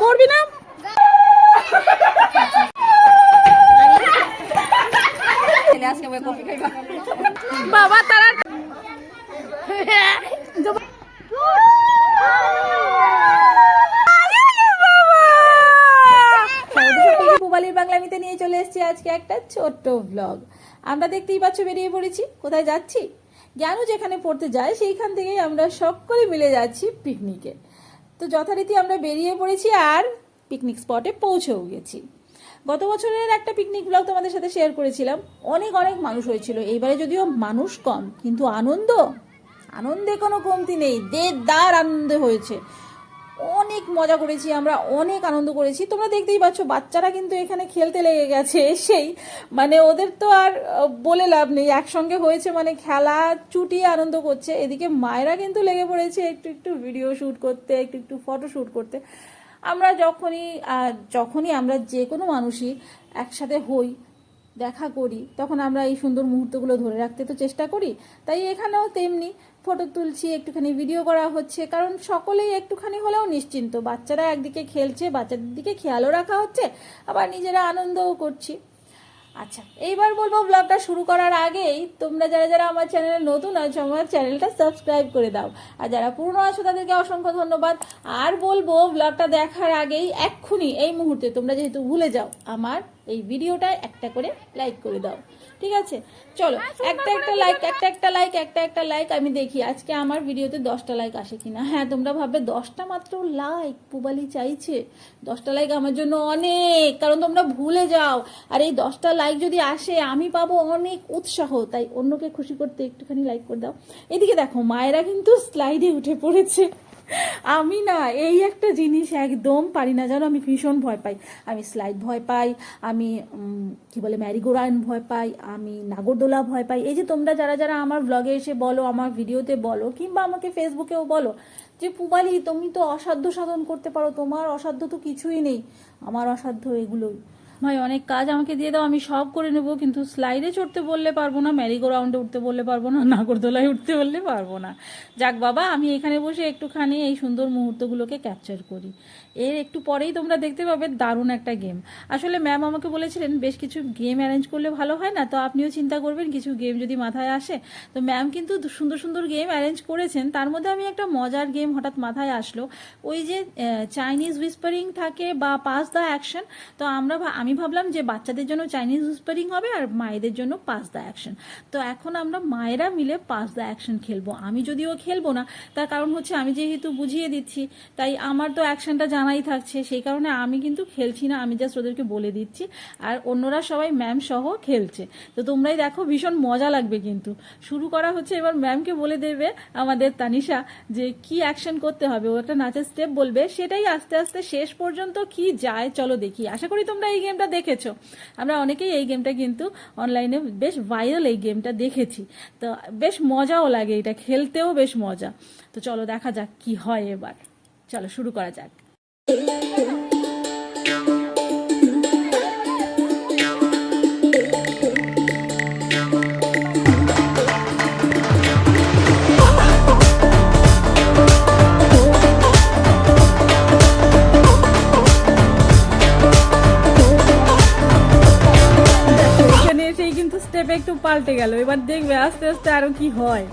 করবি না বাবা তারা পুবালির বাংলামিতে নিয়ে চলে এসেছি আজকে একটা ছোট্ট ব্লগ। আমরা দেখতেই পাচ্ছ বেরিয়ে পড়েছি। কোথায় যাচ্ছি? জ্ঞানু যেখানে পড়তে যায় সেইখান থেকেই আমরা সকলে মিলে যাচ্ছি পিকনিকে। তো যথারীতি আমরা বেরিয়ে পড়েছি আর পিকনিক স্পটে পৌঁছেও গেছি। গত বছরের একটা পিকনিক ব্লগ তোমাদের সাথে শেয়ার করেছিলাম। অনেক অনেক মানুষ হয়েছিল। এইবারে যদিও মানুষ কম, কিন্তু আনন্দে কোনো কমতি নেই। দেদার আনন্দ হয়েছে। অনেক মজা করেছি আমরা, অনেক আনন্দ করেছি। তোমরা দেখতেই পাচ্ছ বাচ্চারা কিন্তু এখানে খেলতে লেগে গেছে। এসেই মানে ওদের তো আর বলে লাভ নেই, একসঙ্গে হয়েছে মানে খেলা চুটিয়ে আনন্দ করছে। এদিকে মায়েরা কিন্তু লেগে পড়েছে একটু একটু ভিডিও শ্যুট করতে, একটু একটু ফটো শ্যুট করতে। আমরা যখনই আমরা যে কোনো মানুষই একসাথে হই, দেখা করি, তখন আমরা এই সুন্দর মুহূর্তগুলো ধরে রাখতে তো চেষ্টা করি। তাই এখানেও তেমনি ফটো তুলছি, একটুখানি ভিডিও করা হচ্ছে, কারণ সকলেই একটুখানি হলেও নিশ্চিন্ত। বাচ্চারা একদিকে খেলছে, বাচ্চাদের দিকে খেয়ালও রাখা হচ্ছে, আবার নিজেরা আনন্দও করছি। আচ্ছা, এইবার বলবো ব্লগটা শুরু করার আগেই তোমরা যারা যারা আমার চ্যানেলে নতুন আছো আমার চ্যানেলটা সাবস্ক্রাইব করে দাও, আর যারা পুরনো আছো তাদেরকে অসংখ্য ধন্যবাদ। আর বলবো ব্লগটা দেখার আগেই এক্ষুনি এই মুহূর্তে তোমরা যেহেতু ভুলে যাও, আমার এই ভিডিওটায় একটা করে লাইক করে দাও, ঠিক আছে? চলো একটা লাইক আমি দেখি আজকে আমার ভিডিওতে 10টা লাইক আসে কিনা। হ্যাঁ, তোমরা ভাববে 10টা মাত্র লাইক পুবালি চাইছে। 10টা লাইক আমার জন্য অনেক, কারণ তোমরা ভুলে যাও। আর এই 10টা লাইক যদি আসে আমি পাবো অনেক উৎসাহ। তাই অন্যকে খুশি করতে একটুখানি লাইক করে দাও। এদিকে দেখো মায়েরা কিন্তু স্লাইডে উঠে পড়েছে। আমি না এই একটা জিনিস একদম পারি না, জানো। আমি ভীষণ ভয় পাই। আমি স্লাইড ভয় পাই, আমি ম্যারিগোরাউন্ড ভয় পাই, আমি নাগরদোলা ভয় পাই। এই যে তোমরা যারা যারা আমার ব্লগে এসে বলো, আমার ভিডিওতে বলো, কিংবা আমাকে ফেসবুকেও বলো যে পুবালি তুমি তো অসাধ্য সাধন করতে পারো, তোমার অসাধ্য তো কিছুই নেই। আমার অসাধ্য এগুলোই। ভাই অনেক কাজ আমাকে দিয়ে দাও, আমি সব করে নেবো, কিন্তু স্লাইডে চড়তে বললে পারবো না, ম্যারিগোরাউন্ডে উঠতে বললে পারবো না, নাগরদোলায় উঠতে বললে পারবো না। যাক বাবা, আমি এখানে বসে একটুখানি এই সুন্দর মুহূর্তগুলোকে ক্যাপচার করি। এর একটু পরেই তোমরা দেখতে পাবে দারুণ একটা গেম। আসলে ম্যাম আমাকে বলেছিলেন বেশ কিছু গেম অ্যারেঞ্জ করলে ভালো হয় না, তো আপনিও চিন্তা করবেন কিছু গেম যদি মাথায় আসে। তো ম্যাম কিন্তু সুন্দর সুন্দর গেম অ্যারেঞ্জ করেছেন। তার মধ্যে আমি একটা মজার গেম হঠাৎ মাথায় আসলো, ওই যে চাইনিজ হুইসপারিং থাকে বা পাস দ্য অ্যাকশন। তো আমি ভাবলাম যে বাচ্চাদের জন্য চাইনিজ হুইসপারিং হবে আর মায়েদের জন্য পাস দ্য অ্যাকশন। তো এখন আমরা মায়েরা মিলে পাস দ্য অ্যাকশন খেলবো। আমি যদিও খেলবো না, তার কারণ হচ্ছে আমি যেহেতু বুঝিয়ে দিচ্ছি, তাই আমার তো অ্যাকশনটা জানাই থাকছে, সেই কারণে আমি কিন্তু খেলছি না, আমি জাস্ট ওদেরকে বলে দিচ্ছি। আর অন্যরা সবাই ম্যাম সহ খেলছে। তো তোমরাই দেখো, ভীষণ মজা লাগবে। কিন্তু শুরু করা হচ্ছে, এবার ম্যামকে বলে দেবে আমাদের তানিশা যে কি অ্যাকশন করতে হবে। ও একটা নাচের স্টেপ বলবে, সেটাই আস্তে আস্তে শেষ পর্যন্ত কি যায় চলো দেখি। আশা করি তোমরা এই গেমটা দেখেছো। আমরা অনেকেই এই গেমটা কিন্তু অনলাইনে বেশ ভাইরাল এই গেমটা দেখেছি। তো বেশ মজাও লাগে, এটা খেলতেও বেশ মজা। তো চলো দেখা যাক কি হয় এবার। চলো শুরু করা যাক। স্টেপ একটু পাল্টে গেল, এবার দেখবে আস্তে আস্তে আরো কি হয়।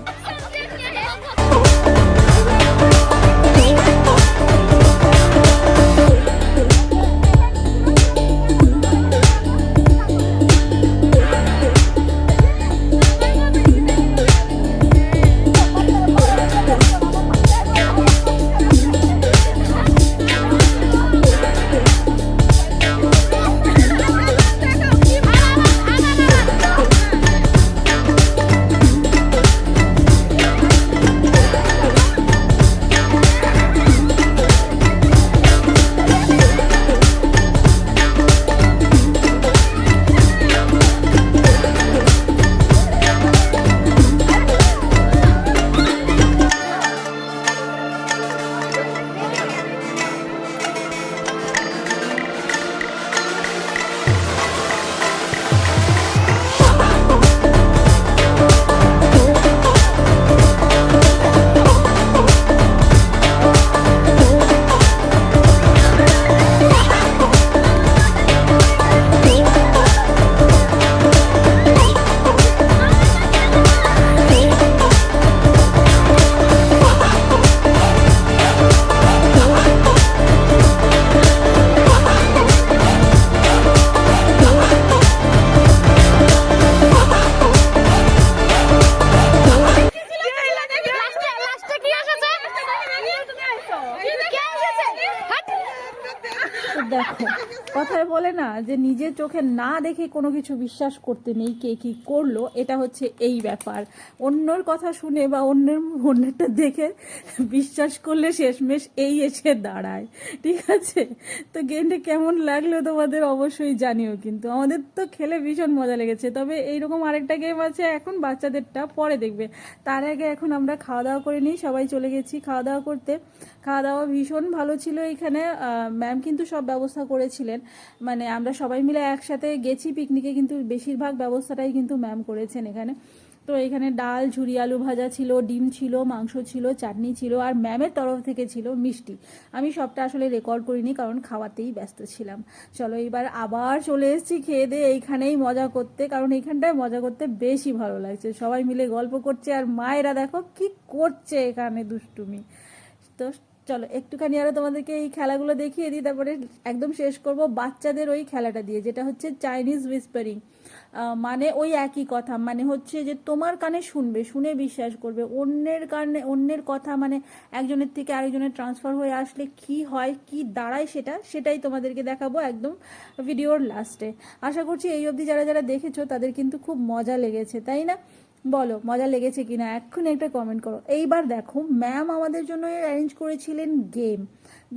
কথায় বলে না যে নিজের চোখে না দেখে কোনো কিছু বিশ্বাস করতে নেই কে কি করলো, এটা হচ্ছে এই ব্যাপার। অন্যর কথা শুনে বা অন্যেরটা দেখে বিশ্বাস করলে শেষমেশ এই এসে দাঁড়ায়। ঠিক আছে, তো গেমটা কেমন লাগলো তোমাদের অবশ্যই জানিও, কিন্তু আমাদের তো খেলে ভীষণ মজা লেগেছে। তবে এইরকম আরেকটা গেম আছে এখন বাচ্চাদেরটা পরে দেখবে, তার আগে এখন আমরা খাওয়া দাওয়া করে নিই। সবাই চলে গেছি খাওয়া দাওয়া করতে। খাওয়া দাওয়া ভীষণ ভালো ছিল এখানে। ম্যাম কিন্তু সব ব্যবস্থা করেছিলেন, মানে আমরা সবাই মিলে একসাথে গেছি পিকনিকে, কিন্তু বেশিরভাগ ব্যবস্থাটাই কিন্তু ম্যাম করেছেন এখানে। তো এখানে ডাল, ঝুরি আলু ভাজা ছিল, ডিম ছিল, মাংস ছিল, চাটনি ছিল, আর ম্যামের তরফ থেকে ছিল মিষ্টি। আমি সবটা আসলে রেকর্ড করিনি কারণ খাওয়াতেই ব্যস্ত ছিলাম। চলো এবার আবার চলে এসেছি খেয়ে দিয়ে এইখানেই মজা করতে, কারণ এইখানটায় মজা করতে বেশি ভালো লাগছে। সবাই মিলে গল্প করছে আর মায়েরা দেখো কি করছে এখানে দুষ্টুমি। তো চলো একটুখানি আরও তোমাদেরকে এই খেলাগুলো দেখিয়ে দিই, তারপরে একদম শেষ করব বাচ্চাদের ওই খেলাটা দিয়ে, যেটা হচ্ছে চাইনিজ হুইসপারিং। মানে ওই একই কথা, মানে হচ্ছে যে তোমার কানে শুনবে, শুনে বিশ্বাস করবে, অন্যের কানে অন্যের কথা মানে একজনের থেকে আরেকজনের ট্রান্সফার হয়ে আসলে কি হয় কি দাঁড়ায় সেটাই তোমাদেরকে দেখাবো একদম ভিডিওর লাস্টে। আশা করছি এই অবধি যারা যারা দেখেছো তাদের কিন্তু খুব মজা লেগেছে, তাই না? বলো মজা লেগেছে কিনা, এক্ষুনি একটা কমেন্ট করো। এইবার দেখো ম্যাম আমাদের জন্য অ্যারেঞ্জ করেছিলেন গেম,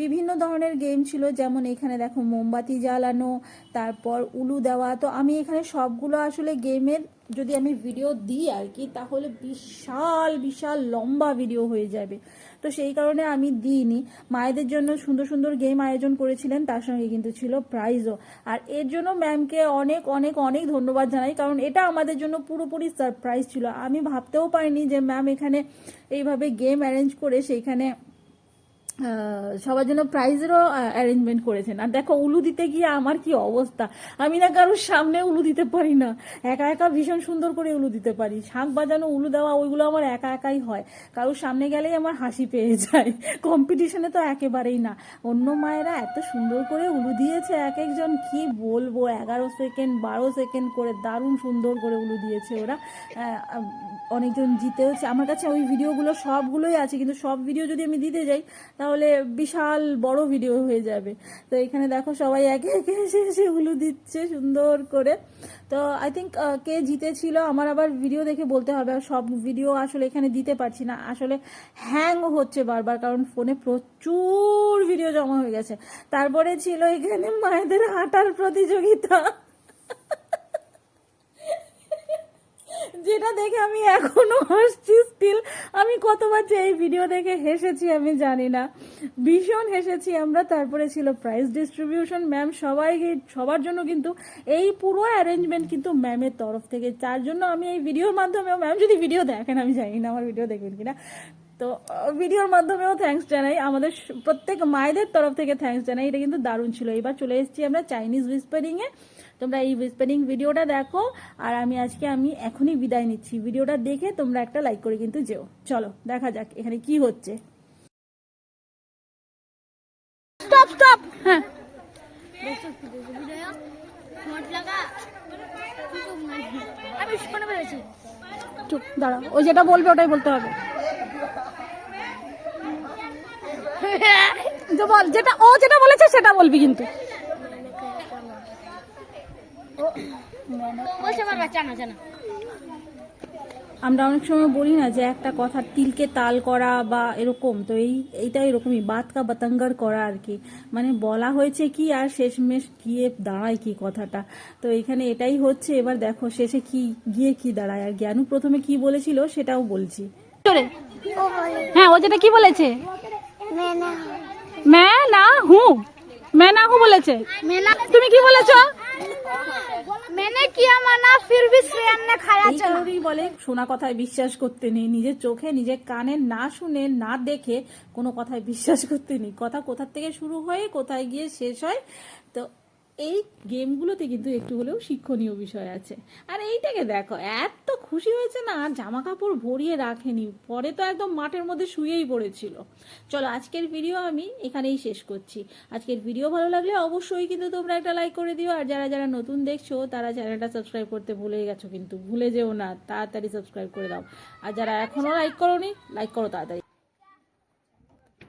বিভিন্ন ধরনের গেম ছিল, যেমন এখানে দেখো মোমবাতি জ্বালানো, তারপর উলু দেওয়া। তো আমি এখানে সবগুলো আসলে গেমের যদি আমি ভিডিও দিই আর কি, তাহলে বিশাল বিশাল লম্বা ভিডিও হয়ে যাবে, তো সেই কারণে আমি দিইনি। মায়েদের জন্য সুন্দর সুন্দর গেম আয়োজন করেছিলেন, তার সঙ্গে কিন্তু ছিল প্রাইজও। আর এর জন্য ম্যামকে অনেক অনেক অনেক ধন্যবাদ জানাই, কারণ এটা আমাদের জন্য পুরোপুরি সারপ্রাইজ ছিল। আমি ভাবতেও পারিনি যে ম্যাম এখানে এইভাবে গেম অ্যারেঞ্জ করে সেইখানে সবার জন্য প্রাইজেরও অ্যারেঞ্জমেন্ট করেছেন। আর দেখো উলু দিতে গিয়ে আমার কি অবস্থা, আমি না কারোর সামনে উলু দিতে পারি না, একা একা ভীষণ সুন্দর করে উলু দিতে পারি। শাঁখ বাজানো, উলু দেওয়া, ওইগুলো আমার একা একাই হয়, কারোর সামনে গেলেই আমার হাসি পেয়ে যায়। কম্পিটিশনে তো একেবারেই না। অন্য মায়েরা এত সুন্দর করে উলু দিয়েছে, এক একজন কি বলবো, 11 সেকেন্ড 12 সেকেন্ড করে দারুণ সুন্দর করে উলু দিয়েছে ওরা। অনেকজন জিতেওছে, আমার কাছে ওই ভিডিওগুলো সবগুলোই আছে, কিন্তু সব ভিডিও যদি আমি দিতে যাই তাহলে বিশাল বড় ভিডিও হয়ে যাবে। তো এখানে দেখো সবাই একে একে এসে সেগুলো দিচ্ছে সুন্দর করে। তো আই থিঙ্ক কে জিতেছিল আমার আবার ভিডিও দেখে বলতে হবে, আর সব ভিডিও আসলে এখানে দিতে পারছি না, আসলে হ্যাং হচ্ছে বারবার, কারণ ফোনে প্রচুর ভিডিও জমা হয়ে গেছে। তারপরে ছিল এখানে মায়েদের হাঁটার প্রতিযোগিতা, যেটা দেখে আমি এখনো হাসছি স্টিল। আমি কতবার যে এই ভিডিও দেখে হেসেছি আমি জানি না, ভীষণ হেসেছি আমরা। তারপরে ছিল প্রাইজ ডিস্ট্রিবিউশন, ম্যাম সবার জন্য কিন্তু এই পুরো অ্যারেঞ্জমেন্ট কিন্তু ম্যামের তরফ থেকে, তার জন্য আমি এই ভিডিওর মাধ্যমেও, ম্যাম যদি ভিডিও দেখেন, আমি জানি না আমার ভিডিও দেখবেন কিনা, তো ভিডিওর মাধ্যমেও থ্যাঙ্কস জানাই, আমাদের প্রত্যেক মায়েদের তরফ থেকে থ্যাঙ্কস জানাই। এটা কিন্তু দারুণ ছিল। এবার চলে এসেছি আমরা চাইনিজ হুইসপারিংয়ে, তোমরা এই হুইসপারিং ভিডিওটা দেখো, আর আমি এখনই বিদায় নিচ্ছি। ভিডিওটা দেখে তোমরা একটা লাইক করে কিন্তু যেও। চলো দেখা যাক এখানে কি হচ্ছে। স্টপ স্টপ, হ্যাঁ চুপ দাঁড়াও, ও যেটা বলবে ওটাই বলতে হবে। বল, যেটা বলেছে সেটা বলবি কিন্তু। আমরা অনেক সময় বলি না যে একটা কথা তিলকে তাল করা বা এরকম, তো এইটা এরকমই বাত কা বাতাঙ্গার করা আর কি, মানে বলা হয়েছে কি আর শেষমেশ গিয়ে দাঁড়ায় কি কথাটা। তো এখানে এটাই হচ্ছে। এবার দেখো শেষে গিয়ে কি দাঁড়ায়। আর জ্ঞানু প্রথমে কি বলেছিল সেটাও বলছি। হ্যাঁ, ও যেটা কি বলেছে, मैं ना हूँ, मैं ना हूँ বলেছে। তুমি কি বলেছো? मैंने किया माना फिर भी श्रेयन ने खाया चला। বলে শোনা কথায় বিশ্বাস করতে নেই, নিজের চোখে নিজের কানে না শুনে না দেখে কোনো কথায় বিশ্বাস করতে নেই। কথা কোথা থেকে শুরু হয়ে কোথায় গিয়ে শেষ হয়। তো এই গেমগুলোতে কিন্তু একটু হলেও শিক্ষণীয় বিষয় আছে। আর এইটাকে দেখো এত খুশি হয়েছে না, আর জামা কাপড় ভরিয়ে রাখেনি, পরে তো একদম মাঠের মধ্যে শুয়েই পড়েছিল। চলো আজকের ভিডিও আমি এখানেই শেষ করছি। আজকের ভিডিও ভালো লাগলে অবশ্যই কিন্তু তোমরা একটা লাইক করে দিও, আর যারা যারা নতুন দেখছো তারা চ্যানেলটা সাবস্ক্রাইব করতে ভুলে গেছো, কিন্তু ভুলে যেও না, তাড়াতাড়ি সাবস্ক্রাইব করে দাও। আর যারা এখনো লাইক করোনি, লাইক করো তাড়াতাড়ি।